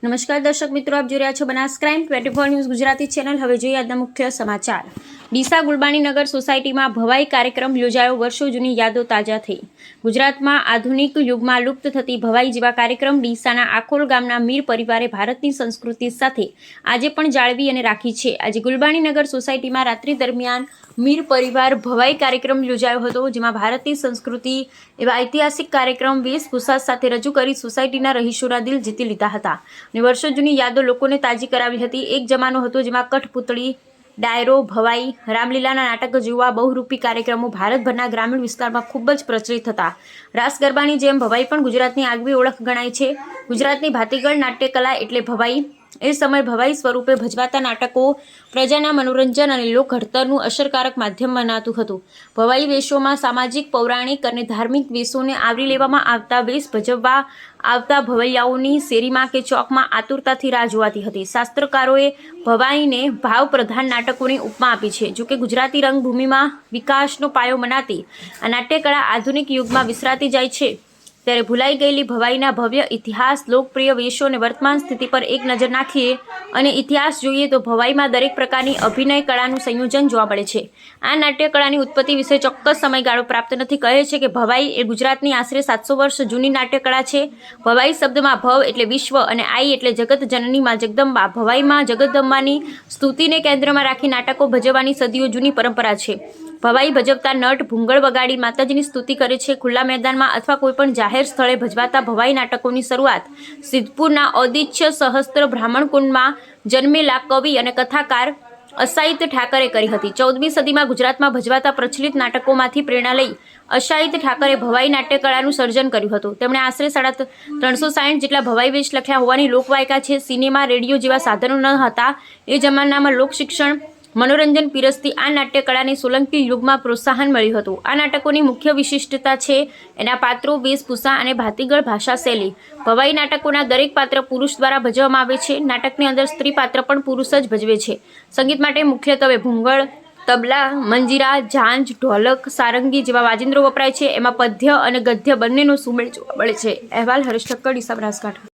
નમસ્કાર દર્શક મિત્રો, આપ જોઈ રહ્યા છો Banas crime 24 news Gujarati channel. હવે જોઈએ આજના મુખ્ય સમાચાર। ડીસા ગુલબાણીનગર સોસાયટીમાં ભવાઈ કાર્યક્રમ યોજાયો। વર્ષો જૂની યાદો તાજા થઈ। ગુજરાતમાં આધુનિક યુગમાં લુપ્ત થતી ભવાઈ જેવા કાર્યક્રમ ડીસાના આખોલ ગામના મીર પરિવારે ભારતની સંસ્કૃતિ સાથે આજે પણ જાળવી અને રાખી છે। આજે ગુલબાણીનગર સોસાયટીમાં રાત્રિ દરમિયાન મીર પરિવાર ભવાઈ કાર્યક્રમ યોજાયો હતો, જેમાં ભારતની સંસ્કૃતિ એવા ઐતિહાસિક કાર્યક્રમ વેશભૂષા સાથે રજૂ કરી સોસાયટીના રહીશોના દિલ જીતી લીધા હતા અને વર્ષો જૂની યાદો લોકોને તાજી કરાવી હતી। એક જમાનો હતો જેમાં કઠપૂતળી, ડાયરો, ભવાઈ, રામલીલાના નાટક જેવા બહુરૂપી કાર્યક્રમો ભારતભરના ગ્રામીણ વિસ્તારમાં ખૂબ જ પ્રચલિત હતા। રાસ ગરબાની જેમ ભવાઈ પણ ગુજરાતની આગવી ઓળખ ગણાય છે। ગુજરાતની ભાતીગળ નાટ્યકલા એટલે ભવાઈ। એ સમય ભવાઈ સ્વરૂપે ભજવાતા નાટકો પ્રજાના મનોરંજન અને લોક ઘડતરનું અસરકારક માધ્યમ મનાતું હતું। ભવાઈ વેશોમાં સામાજિક, પૌરાણિક અને ધાર્મિક વેશોને આવરી લેવામાં આવતા વેશ ભજવવા આવતા ભવૈયાઓની શેરીમાં કે ચોકમાં આતુરતાથી રાહ જોવાતી હતી। શાસ્ત્રકારોએ ભવાઈને ભાવ પ્રધાન નાટકોની ઉપમા આપી છે। જોકે ગુજરાતી રંગભૂમિમાં વિકાસનો પાયો મનાતી આ નાટ્યકળા આધુનિક યુગમાં વિસરાતી જાય છે, ત્યારે ભૂલાઈ ગયેલી ભવાઈના ભવ્ય ઇતિહાસ, લોકપ્રિય વેશો અને વર્તમાન સ્થિતિ પર એક નજર નાખીએ અને ઇતિહાસ જોઈએ તો ભવાઈમાં દરેક પ્રકારની અભિનય કળાનું સંયોજન જોવા મળે છે। આ નાટ્યકળાની ઉત્પત્તિ વિશે ચોક્કસ સમયગાળો પ્રાપ્ત નથી। કહે છે કે ભવાઈ એ ગુજરાતની આશરે 700 વર્ષ જૂની નાટ્યકળા છે। ભવાઈ શબ્દમાં ભવ એટલે વિશ્વ અને આઈ એટલે જગત જનનીમાં જગદંબા। ભવાઈમાં જગદંબાની સ્તુતિને કેન્દ્રમાં રાખી નાટકો ભજવવાની સદીઓ જૂની પરંપરા છે। ભવાઈ ભજવતા નટ ભૂંગળ વગાડી માતાજીની સ્તુતિ કરે છે। ખુલ્લા મેદાનમાં અથવા કોઈપણ જાહેર સ્થળે ભજવાતા ભવાઈ નાટકોની શરૂઆત સિદ્ધપુરના ઔદિચ્ય સહસ્ત્ર બ્રાહ્મણકુંડમાં જન્મેલા કવિ અને કથાકાર અસાહિત ઠાકરે કરી હતી। 14મી સદીમાં ગુજરાતમાં ભજવાતા પ્રચલિત નાટકોમાંથી પ્રેરણા લઈ અસાહિત ઠાકરે ભવાઈ નાટ્યકળાનું સર્જન કર્યું હતું। તેમણે આશરે 360 જેટલા ભવાઈ વેશ લખ્યા હોવાની લોકવાયકા છે। સિનેમા, રેડિયો જેવા સાધનો ન હતા। એ જમાનામાં લોકશિક્ષણ, મનોરંજન પીરસતી આ નાટ્યકળાને સોલંકી યુગમાં પ્રોત્સાહન મળ્યું હતું। આ નાટકોની મુખ્ય વિશિષ્ટતા છે એના પાત્રો, વેશભૂષા અને ભાતીગળ ભાષા શૈલી। ભવાઈ નાટકોના દરેક પાત્ર પુરુષ દ્વારા ભજવવામાં આવે છે। નાટકની અંદર સ્ત્રી પાત્ર પણ પુરુષ જ ભજવે છે। સંગીત માટે મુખ્યત્વે ભૂંગળ, તબલા, મંજીરા, ઝાંઝ, ઢોલક, સારંગી જેવા વાજિંત્રો વપરાય છે। એમાં પદ્ય અને ગદ્ય બંનેનો સુમેળ જોવા મળે છે। અહેવાલ હરેશ ઠક્કર, ડીસા, બનાસકાંઠા।